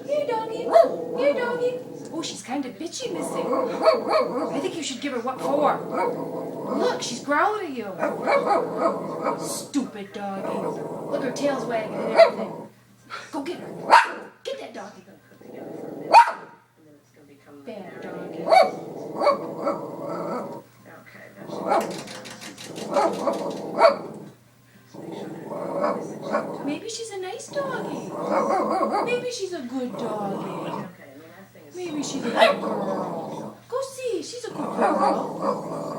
Here, doggy. Here, doggy. Oh, she's kind of bitchy, Missy. I think you should give her what for. Look, she's growling at you. Stupid doggy. Look, her tail's wagging and everything. Go get her. Get that doggy. Bad doggy. Maybe she's a nice doggy. Maybe she's a good doggy. Maybe she's a good girl. Go see, she's a good girl.